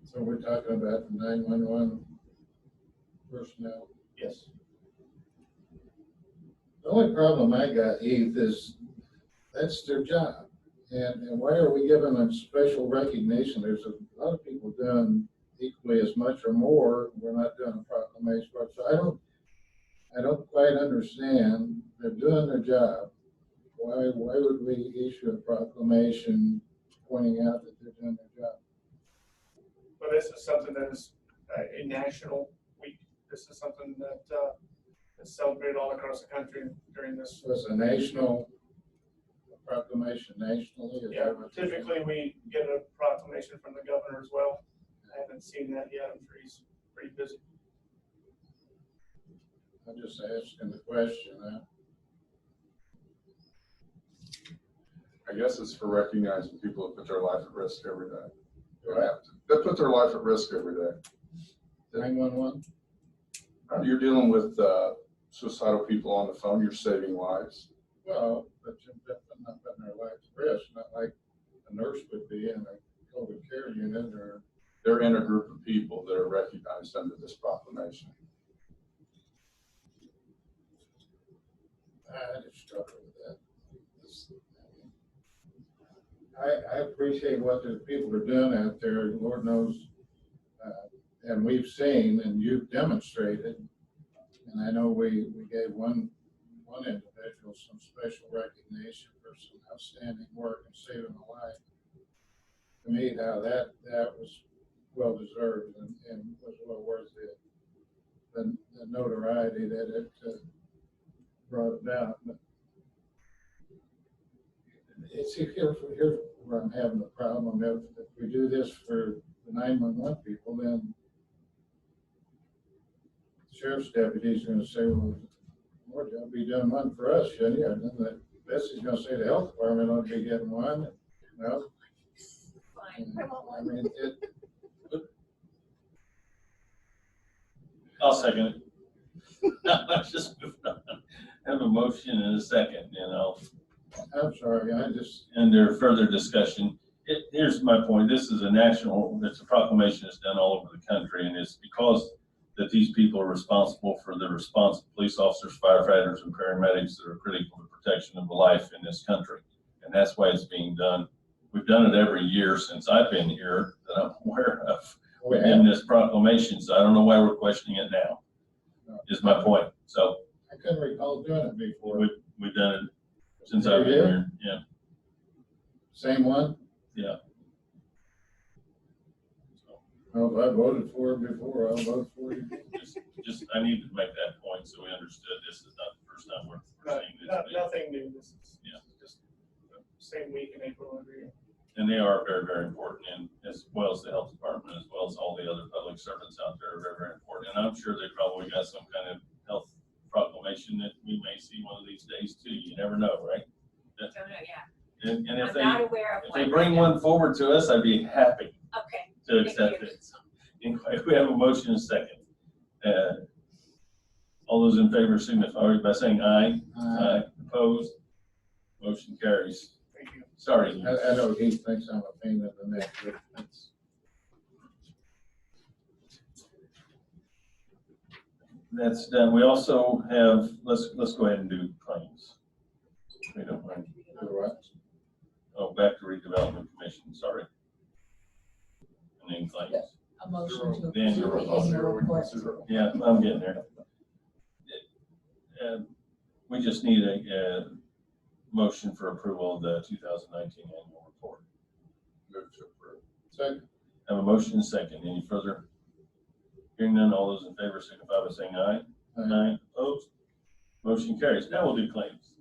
So we're talking about the 911 personnel. Yes. The only problem I got, Heath, is that's their job. And why are we giving them special recognition? There's a lot of people doing equally as much or more. We're not doing a proclamation. So I don't quite understand. They're doing their job. Why would we issue a proclamation pointing out that they're doing their job? But this is something that is a national week. This is something that is celebrated all across the country during this. So it's a national proclamation nationally? Yeah, typically we get a proclamation from the governor as well. I haven't seen that yet. I'm sure he's pretty busy. I'm just asking the question. I guess it's for recognizing people that put their life at risk every day. They put their life at risk every day. 911? You're dealing with suicidal people on the phone. You're saving lives. Well, but you're not putting their life at risk, not like a nurse would be in a COVID care unit or. They're in a group of people that are recognized under this proclamation. I just struggle with that. I appreciate what the people are doing out there, Lord knows, and we've seen and you've demonstrated, and I know we gave one individual some special recognition for some outstanding work in saving a life. To me, now that was well deserved and was well worth it. the notoriety that it brought about. But it's here's where I'm having the problem. If we do this for the 911 people, then the sheriff's deputy's going to say, well, Lord, you'll be doing one for us, shouldn't you? And then Bessie's going to say the health department ought to be getting one. Well, Fine, I want I one. mean, I'll second it. Let's just move on. Have a motion and a second, I'm sorry, under further discussion. Here's my point. This is it's a proclamation that's done all over the country, and it's because that these people are responsible for the response of police officers, firefighters, and paramedics that are critical to protection of the life in this country. And that's why it's being done. We've done it every year since I've been here that I'm aware of. We've done this proclamation, so I don't know why we're questioning it now, is my point. So I couldn't recall doing it before. we've done it since I've been here. Yeah. Same one? Yeah. Well, if I voted for it before, I'll vote for it. Just, I need to make that point so we understood this is not the first time we're seeing this. Nothing new, this is Yeah. just the same week in April every year. And they are very, very important, and as well as the health department, as well as all the other public servants out there are very, very important. And I'm sure they probably got some kind of health proclamation that we may see one of these days too. You never know, right? Don't know, yeah. And if I'm not aware of if one. they bring one forward to us, I'd be happy Okay. to Thank accept you. it. So, anyway, we have a motion and a second. All those in favor signify by saying aye. Aye. Opposed? Motion carries. Thank you. Sorry. I know he thinks I'm a pain in the neck, but That's done. We also have, let's go ahead and do claims. We don't mind. Oh, back to redevelopment commission, sorry. And then claims. A motion to Then approve the annual report. Yeah, I'm getting there. We just need a motion for approval of the 2019 annual report. Move to approve. Second. Have a motion and second. Any further? Hearing none, all those in favor signify by saying aye. Aye. Opposed? Motion carries. Now we'll do claims.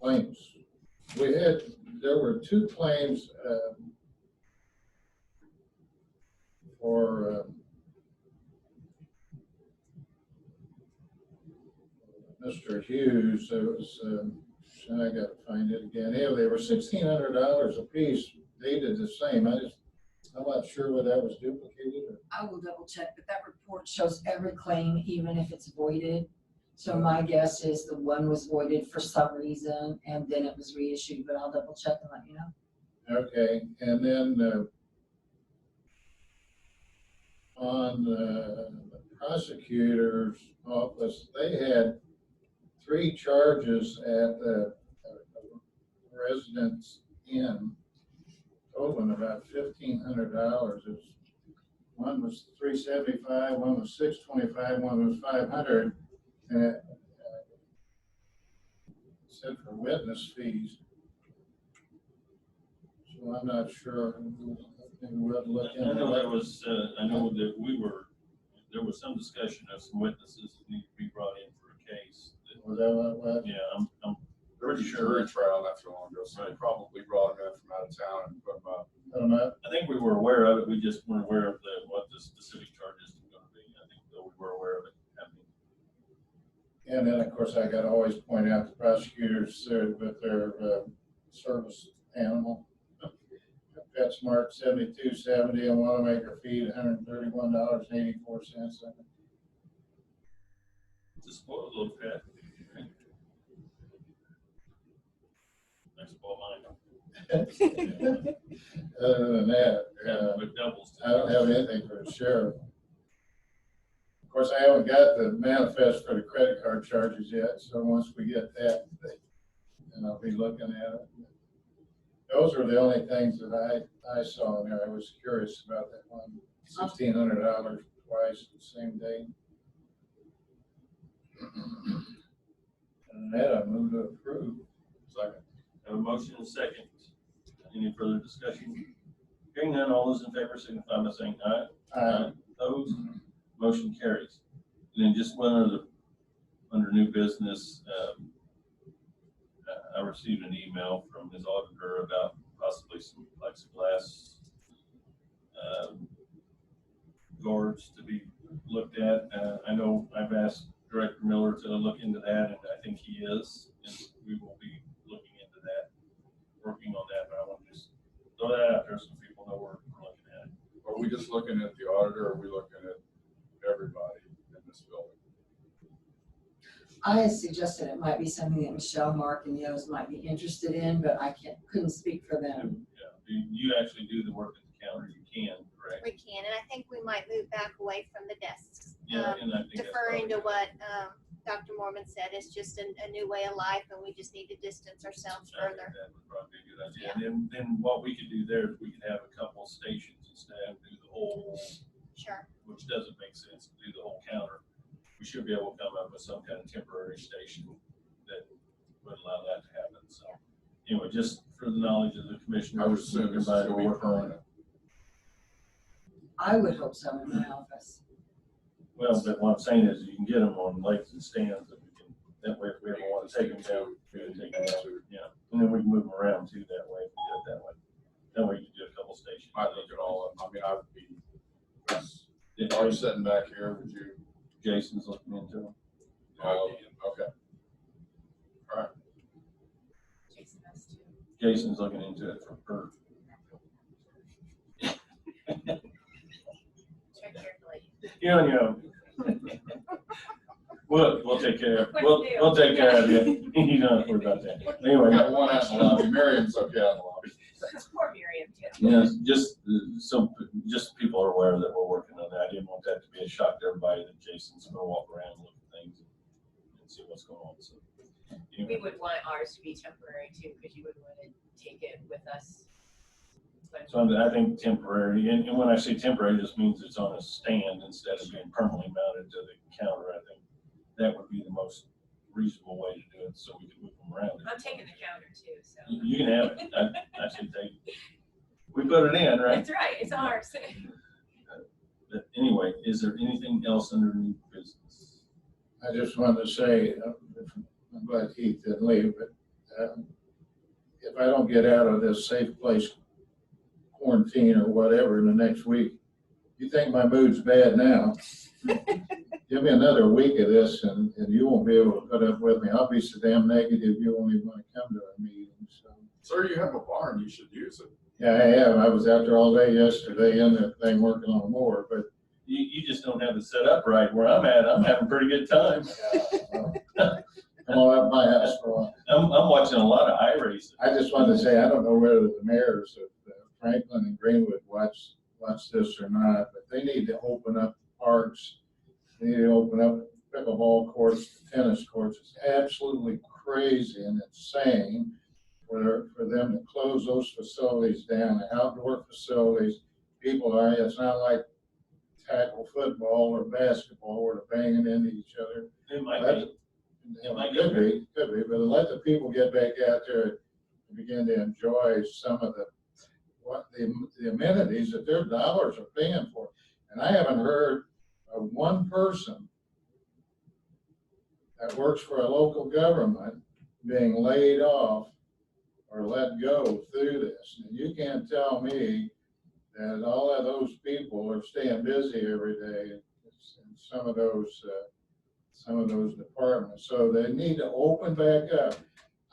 claims. There were two claims for Mr. Hughes. It was, I gotta find it again. Yeah, they were $1,600 a piece, dated the same. I'm not sure whether that was duplicated or. I will double check, but that report shows every claim, even if it's voided. So my guess is the one was voided for some reason and then it was reissued, but I'll double check and let you know. Okay, and then on the prosecutor's office, they had 3 charges at the residence inn, totaling about $1,500. One was $375, one was $625, one was $500, and it said for witness fees. So I'm not sure. Maybe we'll have to look into I know that. there was, I know that there was some discussion of some witnesses that need to be brought in for a case. Was that what it was? Yeah, I'm There was a pretty sure. jury trial not too long ago, so they probably brought him in from out of town and put him up. I think we were aware of it. We just weren't aware of what the specific charges were going to be. I think that we were aware of it happening. And then, of course, I gotta always point out the prosecutors with their service animal. PetSmart 7270 and Wanamaker feed $131.84. It's a spoiled little pet. I spoil mine. Other than that, It doubles. I don't have anything for the sheriff. Of course, I haven't got the manifest for the credit card charges yet, so once we get that, then I'll be looking at it. Those are the only things that I saw in there. I was curious about that one, $1,600 twice the same day. And that I move to approve. Second. Have a motion and a second. Any further discussion? Hearing none, all those in favor signify by saying aye. Aye. Opposed? Motion carries. And then just one other, under new business, I received an email from his auditor about possibly some plexiglass guards to be looked at. I know I've asked Director Miller to look into that, and I think he is, and we will be looking into that, working on that, but I want to just throw that out there so people know we're looking at it. Are we just looking at the auditor, or are we looking at everybody in this building? I suggested it might be something that Michelle, Mark, and Yost might be interested in, but I couldn't speak for them. Yeah, you actually do the work at the counter, you can, correct? We can, and I think we might move back away from the desks. Yeah, and I think that's Deferring to probably what Dr. Mormon said, it's just a new way of life, and we just need to distance ourselves I think further. that would probably be a good idea. And then what we could do there is we could have a couple of stations instead of do the whole, Sure. which doesn't make sense to do the whole counter. We should be able to come up with some kind of temporary station that would allow that to happen. So anyway, just for the knowledge of the commissioner. I would assume this is everybody going to be work on permanent. I would hope so in my office. Well, but what I'm saying is you can get them on legs and stands, and we can, that way if we ever want to take them down, we can take them down. Yeah, and then we can move them around too that way, if we do it that way. That way you can do a couple stations. I look at all of them. I mean, I would be, Yeah, are you sitting back here, would you? Jason's looking into them. Okay. All right. Jason has to. Jason's looking into it for her. Check carefully. You know. We'll take care of, we'll take care of you. You don't have to worry about that. We Anyway, got one out in the lobby. Miriam's okay out in the lobby. Poor Miriam too. you know, just people are aware that we're working on that. I didn't want that to be a shock to everybody that Jason's gonna walk around and look at things and see what's going on, so. We would want ours to be temporary too, because you would want to take it with us. So I think temporary, and when I say temporary, it just means it's on a stand instead of being permanently mounted to the counter. I think that would be the most reasonable way to do it, so we can move them around. I'm taking the counter too, so. You can have it. I should take it. We put it in, right? That's right, it's ours. But anyway, is there anything else under new business? I just wanted to say, I'm glad Heath didn't leave, but if I don't get out of this safe place quarantine or whatever in the next week, you think my mood's bad now? Give me another week of this and you won't be able to put up with me. I'll be so damn negative you won't even want to come to our meetings. So. Sir, you have a barn, you should use it. Yeah, I have. I was out there all day yesterday in that thing working on more, but You just don't have it set up right where I'm at. I'm having a pretty good time. I'm all at my house for a while. I'm watching a lot of iRacing. I just wanted to say, I don't know whether the mayors of Franklin and Greenwood watch this or not, but they need to open up parks. They need to open up pickleball courts, tennis courts. It's absolutely crazy and insane for them to close those facilities down, the outdoor facilities. People are, it's not like tackle football or basketball where they're banging into each other. It might be. Could be, but let the people get back out there and begin to enjoy some of the amenities that their dollars are paying for. And I haven't heard of one person that works for a local government being laid off or let go through this. And you can't tell me that all of those people are staying busy every day in some of those departments. So they need to open back up.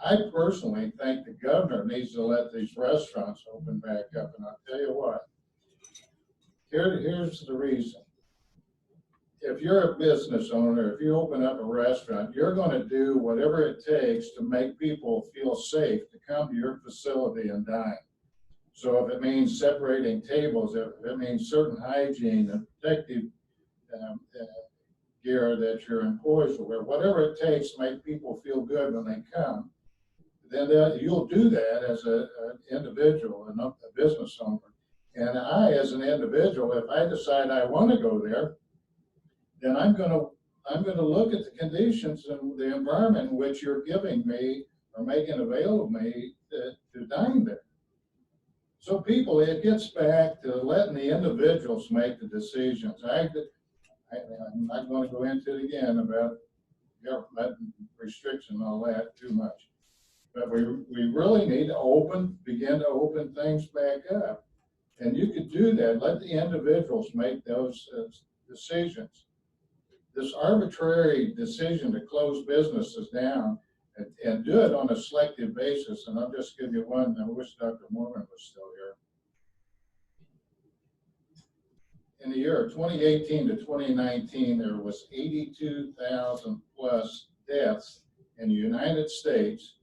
I personally think the governor needs to let these restaurants open back up. And I'll tell you what, here's the reason. If you're a business owner, if you open up a restaurant, you're going to do whatever it takes to make people feel safe to come to your facility and dine. So if it means separating tables, if it means certain hygiene and protective gear that your employees will wear, whatever it takes to make people feel good when they come, then you'll do that as an individual and a business owner. And I, as an individual, if I decide I want to go there, then I'm going to look at the conditions and the environment in which you're giving me or making available to me to dine there. So people, it gets back to letting the individuals make the decisions. I'm not going to go into it again about government and restriction and all that too much. But we really need to begin to open things back up. And you could do that, let the individuals make those decisions. This arbitrary decision to close businesses down and do it on a selective basis, and I'll just give you one, I wish Dr. Mormon was still here. In the year of 2018 to 2019, there was 82,000 plus deaths in the United States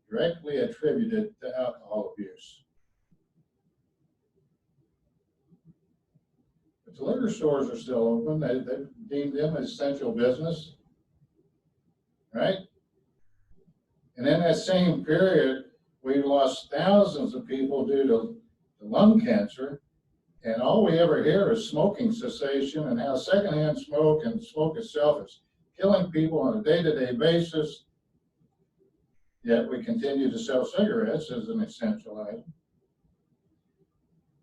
directly attributed to alcohol abuse. But the liquor stores are still open. They deemed them essential business, right? And in that same period, we lost thousands of people due to lung cancer. And all we ever hear is smoking cessation and how secondhand smoke and smoke itself is killing people on a day-to-day basis. Yet we continue to sell cigarettes as an essential item.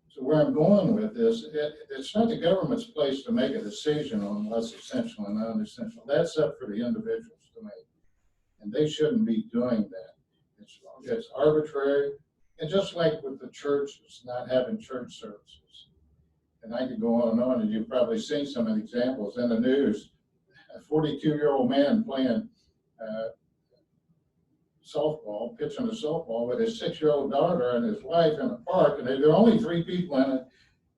So where I'm going with this, it's not the government's place to make a decision on what's essential and non-essential. That's up for the individuals to make. And they shouldn't be doing that. It's arbitrary. And just like with the churches, not having church services. And I could go on, and you've probably seen some of the examples in the news. A 42-year-old man playing softball, pitching a softball with his 6-year-old daughter and his wife in a park, and there were only 3 people in it,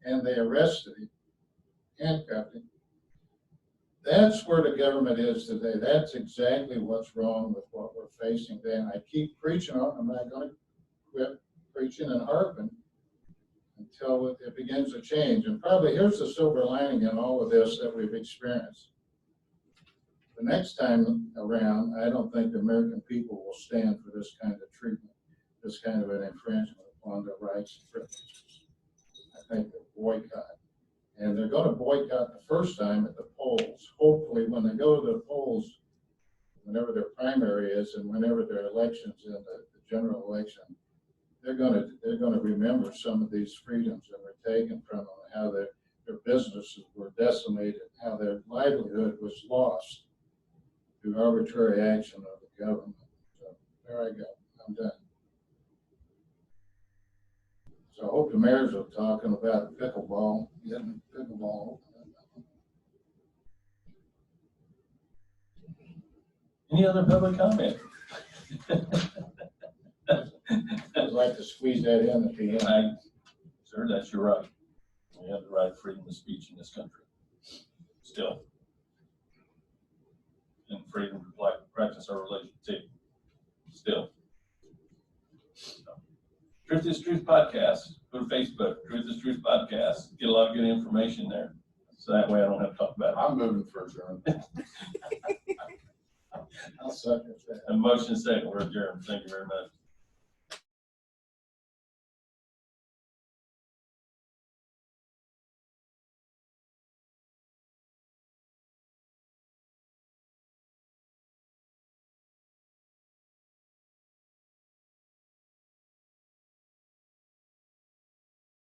and they arrested him, handcuffed him. That's where the government is today. That's exactly what's wrong with what we're facing today. And I keep preaching on it. I'm not going to quit preaching and harping until it begins to change. And probably here's the silver lining in all of this that we've experienced. The next time around, I don't think the American people will stand for this kind of treatment, this kind of an infringement upon their rights and privileges. I think they'll boycott. And they're going to boycott the first time at the polls. Hopefully, when they go to the polls, whenever their primary is and whenever their elections in the general election, they're going to remember some of these freedoms that were taken from them, how their businesses were decimated, how their livelihood was lost through arbitrary action of the government. So there I go. I'm done. So I hope the mayors are talking about pickleball, getting pickleball. Any other public comment? I'd like to squeeze that in at the end. Sir, that's your right. We have the right to freedom of speech in this country. Still. And freedom to practice our religion too. Still. Truth is Truth podcast. Go to Facebook, Truth is Truth podcast. Get a lot of good information there. So that way I don't have to talk about it. I'm moving for adjournment. I'll second that. A motion second, we're adjourned. Thank you very much.